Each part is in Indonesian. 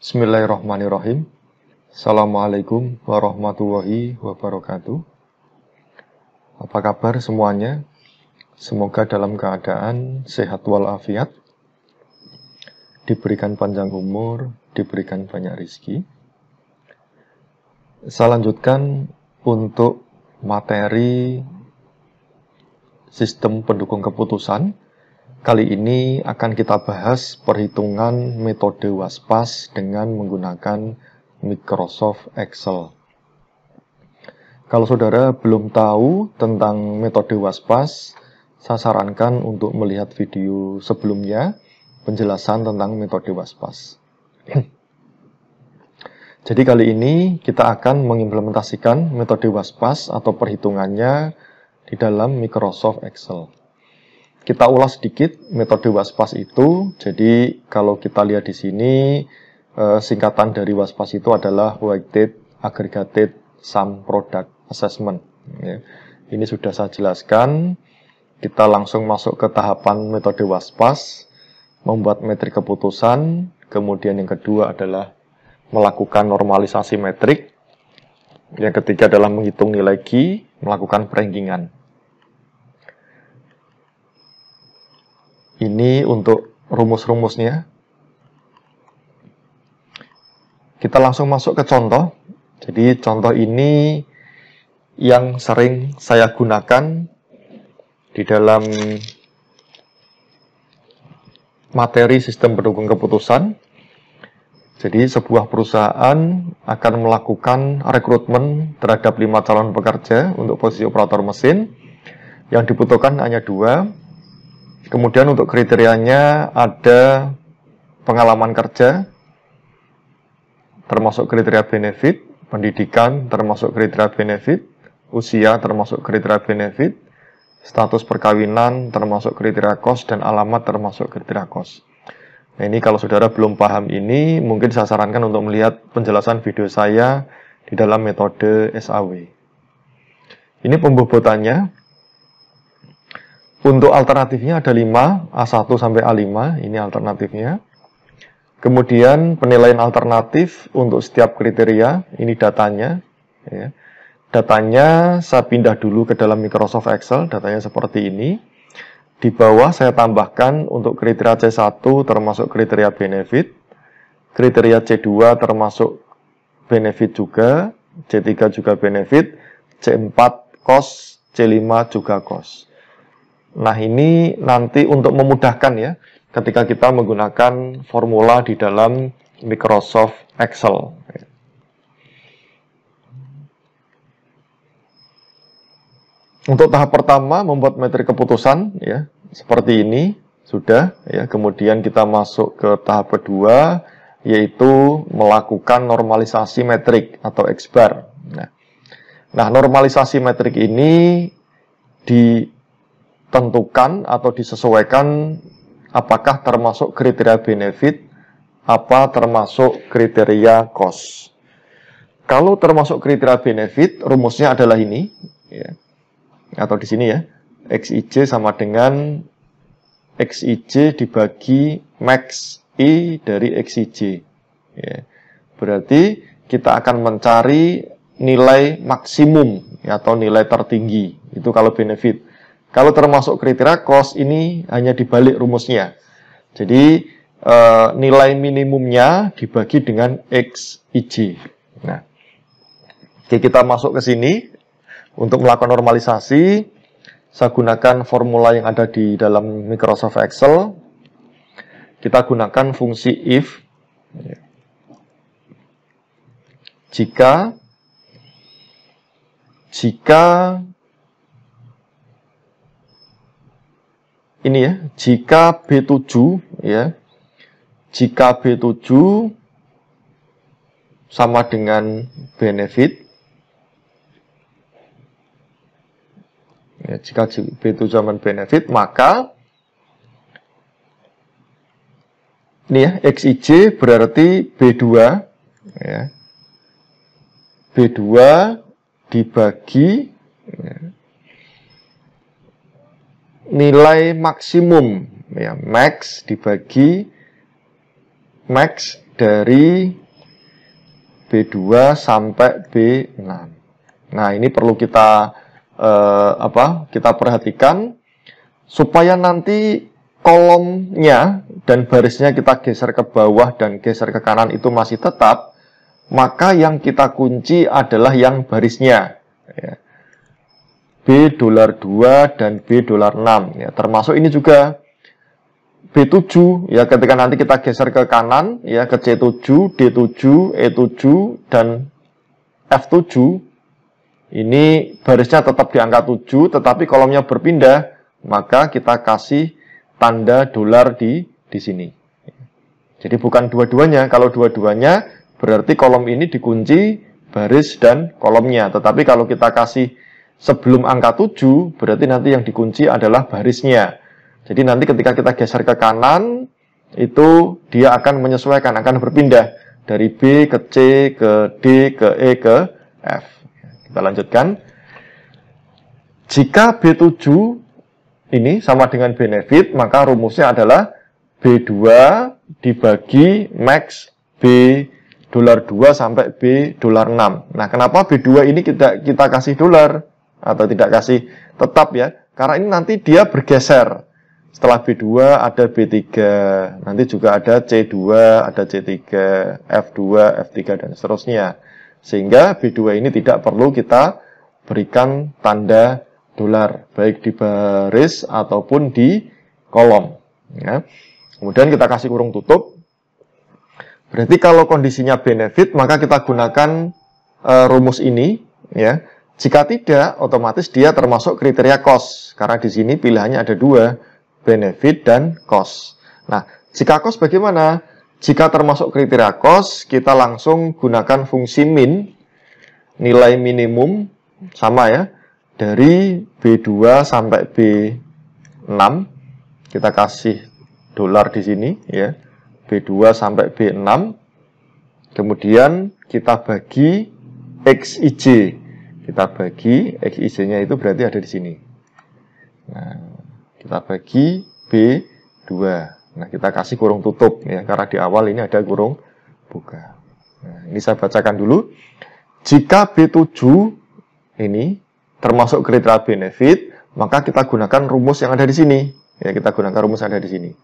Bismillahirrahmanirrahim. Assalamualaikum warahmatullahi wabarakatuh. Apa kabar semuanya? Semoga dalam keadaan sehat walafiat, diberikan panjang umur, diberikan banyak rezeki. Saya lanjutkan untuk materi sistem pendukung keputusan. Kali ini akan kita bahas perhitungan metode WASPAS dengan menggunakan Microsoft Excel. Kalau saudara belum tahu tentang metode WASPAS, saya sarankan untuk melihat video sebelumnya, penjelasan tentang metode WASPAS. Jadi kali ini kita akan mengimplementasikan metode WASPAS atau perhitungannya di dalam Microsoft Excel. Kita ulas sedikit metode WASPAS itu. Jadi kalau kita lihat di sini, singkatan dari WASPAS itu adalah Weighted Aggregated Sum Product Assessment. Ya. Ini sudah saya jelaskan. Kita langsung masuk ke tahapan metode WASPAS, membuat metrik keputusan. Kemudian yang kedua adalah melakukan normalisasi metrik. Yang ketiga adalah menghitung nilai Q, melakukan perankingan. Ini untuk rumus-rumusnya. Kita langsung masuk ke contoh. Jadi contoh ini yang sering saya gunakan di dalam materi sistem pendukung keputusan. Jadi sebuah perusahaan akan melakukan rekrutmen terhadap 5 calon pekerja untuk posisi operator mesin. Yang dibutuhkan hanya 2. Kemudian untuk kriterianya ada pengalaman kerja, termasuk kriteria benefit, pendidikan termasuk kriteria benefit, usia termasuk kriteria benefit, status perkawinan termasuk kriteria kos, dan alamat termasuk kriteria kos. Nah, ini kalau saudara belum paham ini, mungkin saya sarankan untuk melihat penjelasan video saya di dalam metode SAW. Ini pembobotannya. Untuk alternatifnya ada 5, A1 sampai A5, ini alternatifnya. Kemudian penilaian alternatif untuk setiap kriteria, ini datanya. Ya. Datanya saya pindah dulu ke dalam Microsoft Excel, datanya seperti ini. Di bawah saya tambahkan untuk kriteria C1 termasuk kriteria benefit, kriteria C2 termasuk benefit juga, C3 juga benefit, C4 kos, C5 juga kos. Nah, ini nanti untuk memudahkan ya, ketika kita menggunakan formula di dalam Microsoft Excel. Untuk tahap pertama, membuat metrik keputusan, ya, seperti ini, sudah. Ya. Kemudian kita masuk ke tahap kedua, yaitu melakukan normalisasi metrik atau X-bar. Nah, normalisasi metrik ini ditentukan atau disesuaikan apakah termasuk kriteria benefit, apa termasuk kriteria cost. Kalau termasuk kriteria benefit, rumusnya adalah ini, ya. Atau di sini ya, XIJ sama dengan XIJ dibagi max I dari XIJ. Ya. Berarti kita akan mencari nilai maksimum ya, atau nilai tertinggi, itu kalau benefit. Kalau termasuk kriteria cost, ini hanya dibalik rumusnya. Jadi nilai minimumnya dibagi dengan XIJ. Nah, oke, kita masuk ke sini. Untuk melakukan normalisasi, saya gunakan formula yang ada di dalam Microsoft Excel. Kita gunakan fungsi if. Jika ini ya, jika B7 ya, jika B7 sama dengan benefit, ya, jika B7 sama benefit, maka ini ya, XIJ berarti B2 ya, B2 dibagi ya, nilai maksimum ya, max dibagi max dari B2 sampai B6. Nah, ini perlu kita kita perhatikan supaya nanti kolomnya dan barisnya kita geser ke bawah dan geser ke kanan itu masih tetap, maka yang kita kunci adalah yang barisnya. Ya. B$2 dan B$6. Ya, termasuk ini juga B7 ya, ketika nanti kita geser ke kanan ya, ke C7, D7, E7 dan F7, ini barisnya tetap di angka 7 tetapi kolomnya berpindah, maka kita kasih tanda dolar di sini. Jadi bukan dua-duanya. Kalau dua-duanya berarti kolom ini dikunci baris dan kolomnya, tetapi kalau kita kasih sebelum angka 7 berarti nanti yang dikunci adalah barisnya. Jadi nanti ketika kita geser ke kanan, itu dia akan menyesuaikan, akan berpindah dari B ke C, ke D, ke E, ke F. Kita lanjutkan. Jika B7 ini sama dengan benefit, maka rumusnya adalah B2 dibagi max B$2 sampai B$6. Nah, kenapa B2 ini kita kasih dolar atau tidak kasih tetap ya? Karena ini nanti dia bergeser. Setelah B2 ada B3, nanti juga ada C2, ada C3, F2, F3, dan seterusnya. Sehingga B2 ini tidak perlu kita berikan tanda dolar, baik di baris ataupun di kolom. Ya. Kemudian kita kasih kurung tutup. Berarti kalau kondisinya benefit, maka kita gunakan rumus ini. Ya. Jika tidak, otomatis dia termasuk kriteria cost. Karena di sini pilihannya ada dua, benefit dan cost. Nah, jika cost bagaimana? Jika termasuk kriteria cost, kita langsung gunakan fungsi min, nilai minimum sama ya, dari B2 sampai B6. Kita kasih dolar di sini ya, B2 sampai B6. Kemudian kita bagi XIJ. Kita bagi XIJ-nya itu berarti ada di sini. Nah, kita bagi B2. Nah, kita kasih kurung tutup ya, karena di awal ini ada kurung buka. Nah, ini saya bacakan dulu. Jika B7 ini termasuk kriteria benefit, maka kita gunakan rumus yang ada di sini. Ya, kita gunakan rumus yang ada di sini.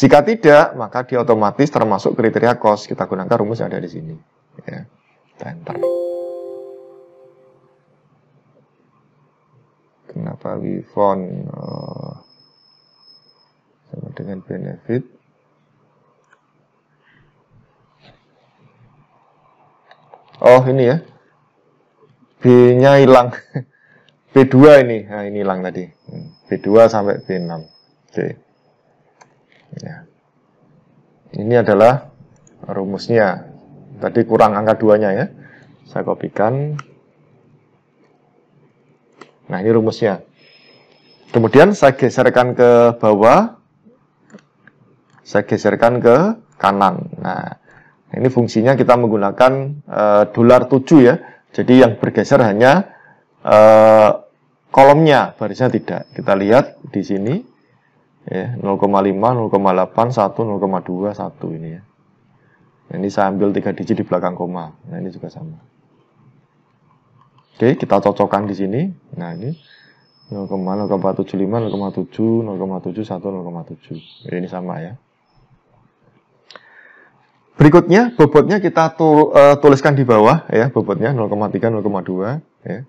Jika tidak, maka dia otomatis termasuk kriteria cost. Kita gunakan rumus yang ada di sini. Ya, enter. Kenapa we found sama dengan benefit? Oh, ini ya. B-nya hilang. B2 ini. Nah, ini hilang tadi. B2 sampai B6. Oke. Ya. Ini adalah rumusnya. Tadi kurang angka 2-nya ya. Saya kopikan. Nah, ini rumusnya. Kemudian saya geserkan ke bawah. Saya geserkan ke kanan. Nah, ini fungsinya kita menggunakan $7 ya. Jadi yang bergeser hanya kolomnya, barisnya tidak. Kita lihat di sini. Ya, 0,5, 0,8, 1, 0,2, 1 ini ya. Ini saya ambil 3 digit di belakang koma. Nah, ini juga sama. Oke, kita cocokkan di sini. Nah, ini 0,0,75, 0,7, 0,71, 0,7. Ini sama ya. Berikutnya, bobotnya kita tuliskan di bawah ya, bobotnya 0,3, 0,2 ya.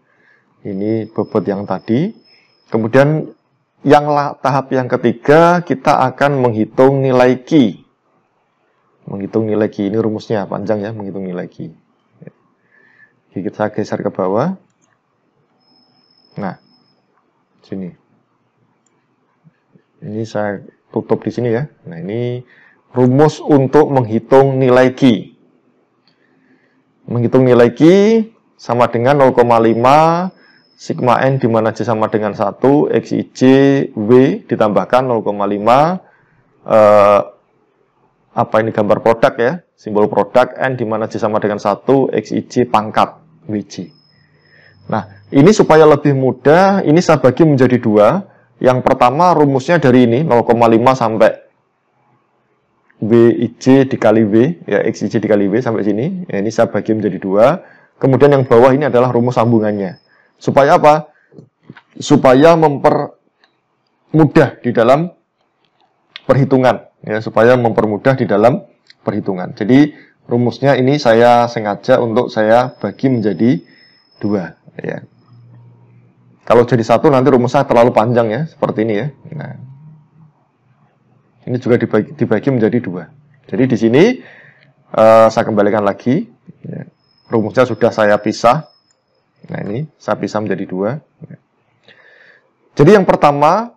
Ini bobot yang tadi. Kemudian tahap yang ketiga, kita akan menghitung nilai Q. Menghitung nilai Q, ini rumusnya panjang ya, menghitung nilai Q. Kita geser ke bawah. Nah, sini. Ini saya tutup di sini ya. Nah, ini rumus untuk menghitung nilai Q. Menghitung nilai Q sama dengan 0,5 sigma N di mana J sama dengan 1, XIJ W ditambahkan 0,5 apa ini gambar produk ya, simbol produk N di mana J sama dengan 1, XIJ pangkat WJ. Nah, ini supaya lebih mudah, ini saya bagi menjadi dua. Yang pertama rumusnya dari ini 0,5 sampai WIJ dikali W, ya XIJ dikali W sampai sini. Ya, ini saya bagi menjadi 2. Kemudian yang bawah ini adalah rumus sambungannya. Supaya apa? Supaya mempermudah di dalam perhitungan, ya, supaya mempermudah di dalam perhitungan. Jadi rumusnya ini saya sengaja untuk saya bagi menjadi 2, ya. Kalau jadi 1 nanti rumusnya terlalu panjang, ya, seperti ini, ya. Nah, ini juga dibagi menjadi 2. Jadi di sini saya kembalikan lagi, ya. Rumusnya sudah saya pisah. Nah, ini saya pisah menjadi 2. Ya. Jadi yang pertama,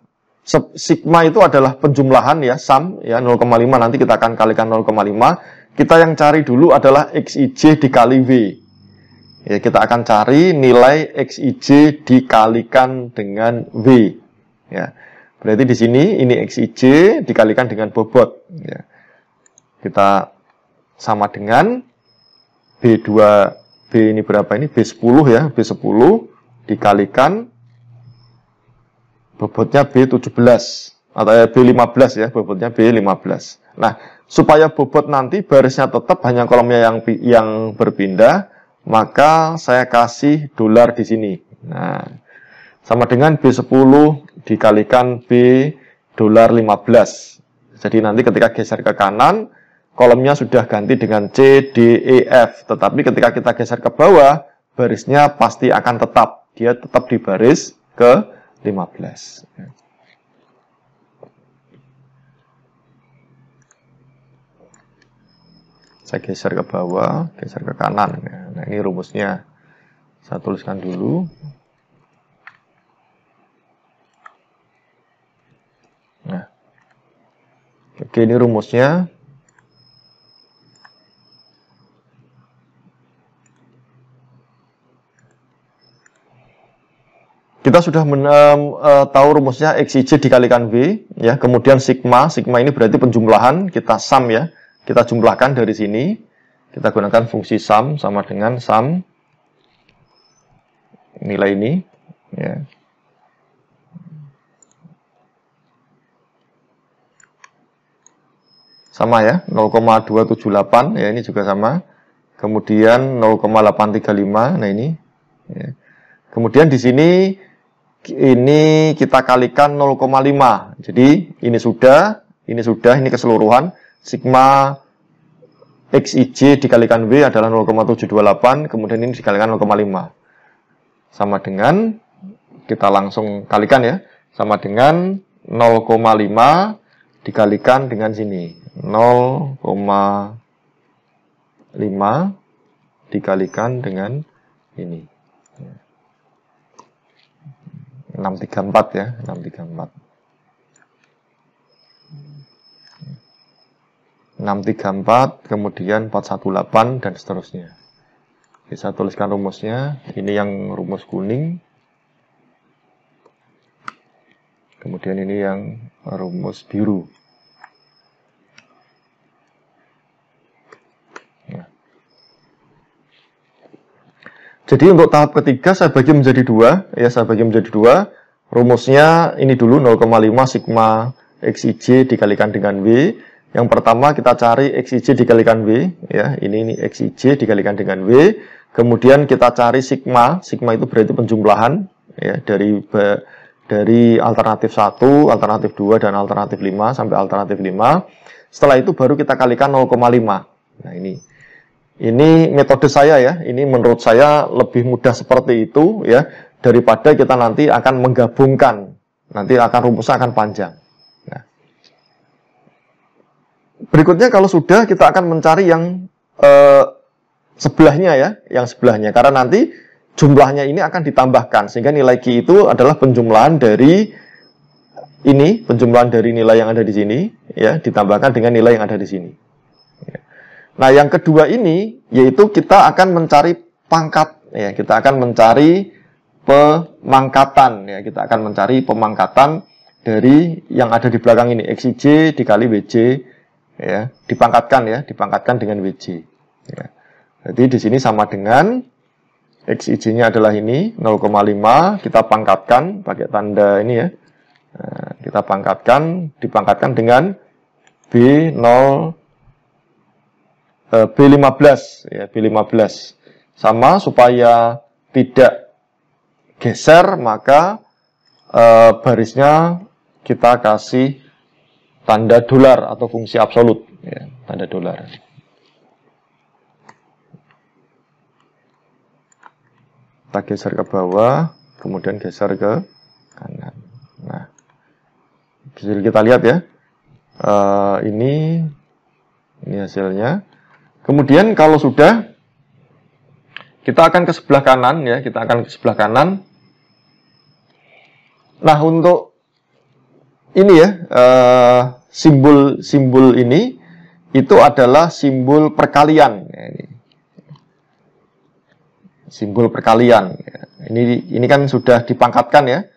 sigma itu adalah penjumlahan, ya, sum, ya, 0,5. Nanti kita akan kalikan 0,5. Kita yang cari dulu adalah XIJ dikali W. Ya, kita akan cari nilai XIJ dikalikan dengan W. Ya. Berarti di sini ini XIJ dikalikan dengan bobot. Ya. Kita sama dengan B2, B ini berapa ini? B10, ya, B10 dikalikan bobotnya B17 atau B15, ya, bobotnya B15. Nah, supaya bobot nanti barisnya tetap hanya kolomnya yang berpindah, maka saya kasih dolar di sini. Nah, sama dengan B10 dikalikan $15. Jadi nanti ketika geser ke kanan, kolomnya sudah ganti dengan C, D, E, F. Tetapi ketika kita geser ke bawah, barisnya pasti akan tetap. Dia tetap di baris ke 15. Saya geser ke bawah, geser ke kanan. Nah, ini rumusnya. Saya tuliskan dulu. Nah, oke, ini rumusnya. Kita sudah tahu rumusnya XIJ dikalikan W, ya. Kemudian sigma ini berarti penjumlahan, kita sum, ya. Kita jumlahkan dari sini. Kita gunakan fungsi sum sama dengan sum nilai ini, ya. Sama, ya, 0,278, ya, ini juga sama. Kemudian 0,835, nah ini, ya. Kemudian di sini ini kita kalikan 0,5. Jadi ini sudah, ini keseluruhan. Sigma XIJ dikalikan W adalah 0,728, kemudian ini dikalikan 0,5. Sama dengan, kita langsung kalikan, ya, sama dengan 0,5 dikalikan dengan sini. 0,5 dikalikan dengan ini. 634, ya, 634. 634, kemudian 418, dan seterusnya. Bisa tuliskan rumusnya. Ini yang rumus kuning. Kemudian ini yang rumus biru. Nah. Jadi untuk tahap ketiga saya bagi menjadi 2. Ya, saya bagi menjadi 2. Rumusnya ini dulu 0,5 sigma XIJ dikalikan dengan W. Yang pertama kita cari XIJ dikalikan W, ya, ini XIJ dikalikan dengan W. Kemudian kita cari sigma itu berarti penjumlahan, ya, dari alternatif 1, alternatif 2, dan alternatif 5 sampai alternatif 5. Setelah itu baru kita kalikan 0,5. Nah, ini metode saya, ya. Ini menurut saya lebih mudah seperti itu, ya, daripada kita nanti akan menggabungkan. Nanti rumusnya akan panjang. Berikutnya kalau sudah, kita akan mencari yang sebelahnya, ya, yang sebelahnya. Karena nanti jumlahnya ini akan ditambahkan, sehingga nilai Q itu adalah penjumlahan dari ini, penjumlahan dari nilai yang ada di sini, ya, ditambahkan dengan nilai yang ada di sini. Nah, yang kedua ini, yaitu kita akan mencari pangkat, ya, kita akan mencari pemangkatan, ya, kita akan mencari pemangkatan dari yang ada di belakang ini, XIJ dikali WJ. Ya, dipangkatkan dengan WJ. Ya. Jadi di sini sama dengan XIJ-nya adalah ini 0,5, kita pangkatkan pakai tanda ini, ya. Nah, kita dipangkatkan dengan B15 ya, B15. Sama, supaya tidak geser maka barisnya kita kasih tanda dolar atau fungsi absolut ya, tanda dolar. Kita geser ke bawah, kemudian geser ke kanan. Nah, bisa kita lihat ya, ini hasilnya. Kemudian kalau sudah, kita akan ke sebelah kanan ya, kita akan ke sebelah kanan. Nah, untuk ini ya, simbol ini itu adalah simbol perkalian. Ya, ini. Simbol perkalian. Ini kan sudah dipangkatkan ya,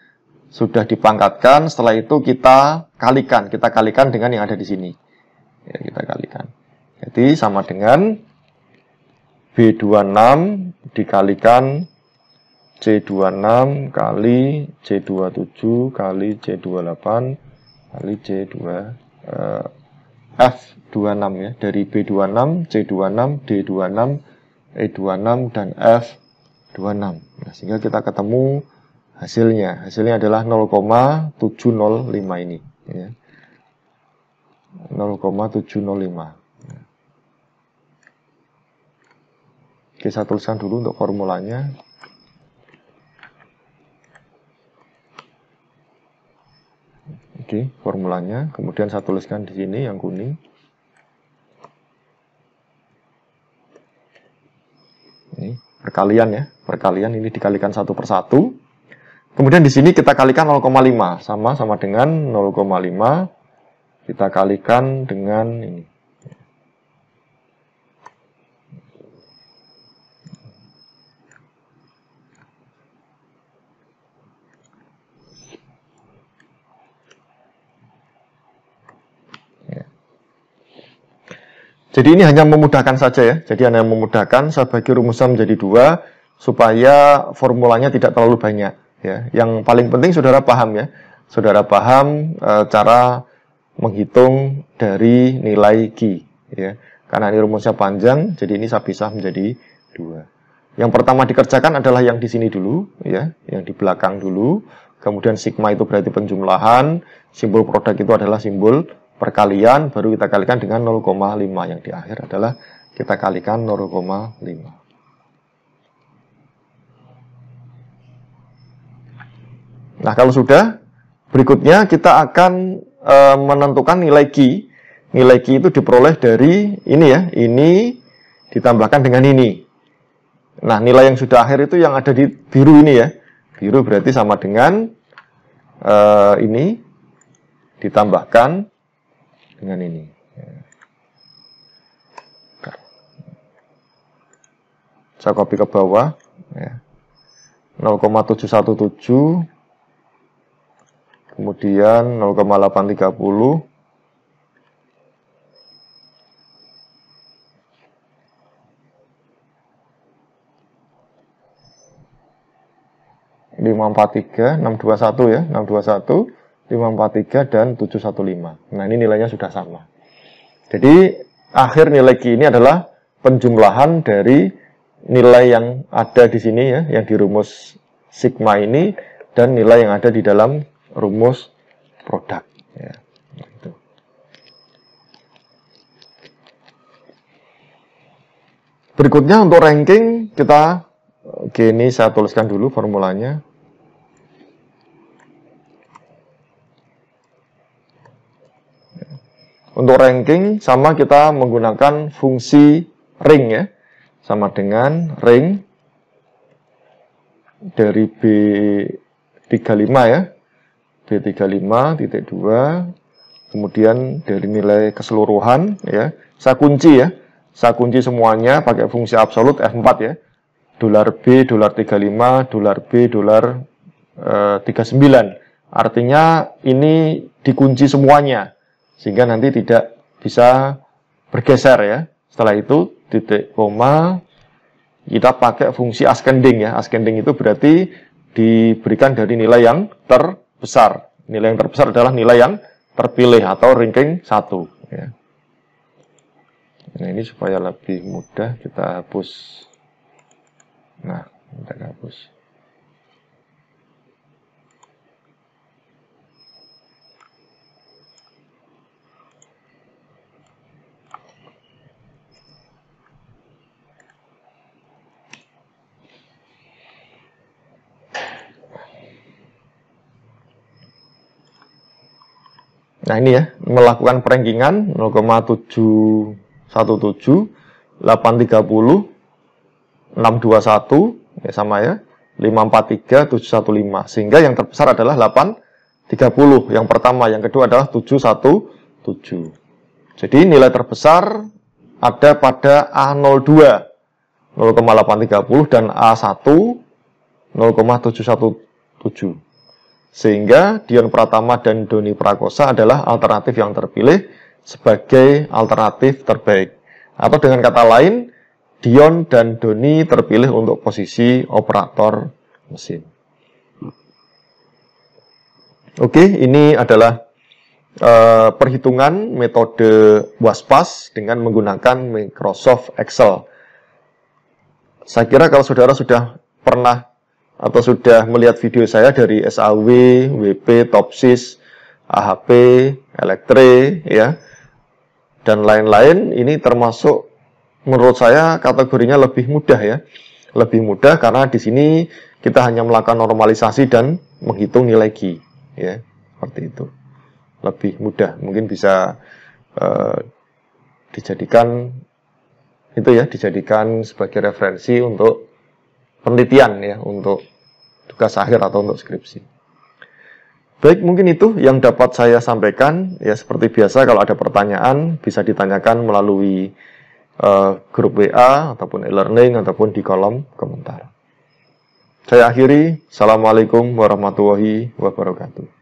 sudah dipangkatkan. Setelah itu kita kalikan dengan yang ada di sini. Ya, kita kalikan. Jadi sama dengan B26 dikalikan C26 kali C27 kali C28 kali F26 ya. Dari B26, C26, D26, E26 dan F26. Nah, sehingga kita ketemu hasilnya. Hasilnya adalah 0,705 ini ya. 0,705. Oke, saya tuliskan dulu untuk formulanya. Oke, formulanya. Kemudian saya tuliskan di sini yang kuning. Ini perkalian ya. Perkalian ini dikalikan satu per satu. Kemudian di sini kita kalikan 0,5. Sama dengan 0,5. Kita kalikan dengan ini. Jadi ini hanya memudahkan saja ya. Jadi hanya memudahkan, saya bagi rumusnya menjadi 2 supaya formulanya tidak terlalu banyak ya. Yang paling penting saudara paham ya. Saudara paham cara menghitung dari nilai Q ya. Karena ini rumusnya panjang, jadi ini saya pisah menjadi 2. Yang pertama dikerjakan adalah yang di sini dulu ya, yang di belakang dulu. Kemudian sigma itu berarti penjumlahan, simbol produk itu adalah simbol perkalian, baru kita kalikan dengan 0,5. Yang di akhir adalah kita kalikan 0,5. Nah, kalau sudah, berikutnya kita akan menentukan nilai Q. Nilai Q itu diperoleh dari ini ya, ini ditambahkan dengan ini. Nah, nilai yang sudah akhir itu yang ada di biru ini ya. Biru berarti sama dengan ini ditambahkan dengan ini. Saya copy ke bawah ya. 0,717 kemudian 0,830 543 621 ya, 621 543 dan 715. Nah, ini nilainya sudah sama. Jadi, akhir nilai Q ini adalah penjumlahan dari nilai yang ada di sini ya, yang di rumus sigma ini, dan nilai yang ada di dalam rumus produk. Ya, gitu. Berikutnya untuk ranking, kita, oke, ini saya tuliskan dulu formulanya. Untuk ranking, sama kita menggunakan fungsi ring ya. Sama dengan ring dari B35 ya. B35 titik 2. Kemudian dari nilai keseluruhan ya. Saya kunci ya. Saya kunci semuanya pakai fungsi absolut F4 ya. Dolar B, dolar 35, dolar B, dolar 39. Artinya ini dikunci semuanya. Sehingga nanti tidak bisa bergeser ya. Setelah itu titik koma kita pakai fungsi ascending ya. Ascending itu berarti diberikan dari nilai yang terbesar. Nilai yang terbesar adalah nilai yang terpilih atau ranking 1. ya. Nah, ini supaya lebih mudah kita hapus. Nah, kita hapus. Nah, ini ya, melakukan perankingan 0,717, 830, 621, ya sama ya, 543, 715. Sehingga yang terbesar adalah 830. Yang pertama, yang kedua adalah 717. Jadi nilai terbesar ada pada A02, 0,830, dan A1, 0,717. Sehingga Dion Pratama dan Doni Prakosa adalah alternatif yang terpilih sebagai alternatif terbaik. Atau dengan kata lain, Dion dan Doni terpilih untuk posisi operator mesin. Oke, ini adalah perhitungan metode WASPAS dengan menggunakan Microsoft Excel. Saya kira kalau saudara sudah pernah atau sudah melihat video saya dari SAW, WP, Topsys, AHP, Elektre, ya, dan lain-lain, ini termasuk menurut saya kategorinya lebih mudah ya, lebih mudah karena di sini kita hanya melakukan normalisasi dan menghitung nilai Q, ya, seperti itu, lebih mudah, mungkin bisa dijadikan itu ya, dijadikan sebagai referensi untuk penelitian ya, untuk tugas akhir atau untuk skripsi. Baik, mungkin itu yang dapat saya sampaikan. Ya, seperti biasa kalau ada pertanyaan bisa ditanyakan melalui grup WA ataupun e-learning ataupun di kolom komentar. Saya akhiri. Assalamualaikum warahmatullahi wabarakatuh.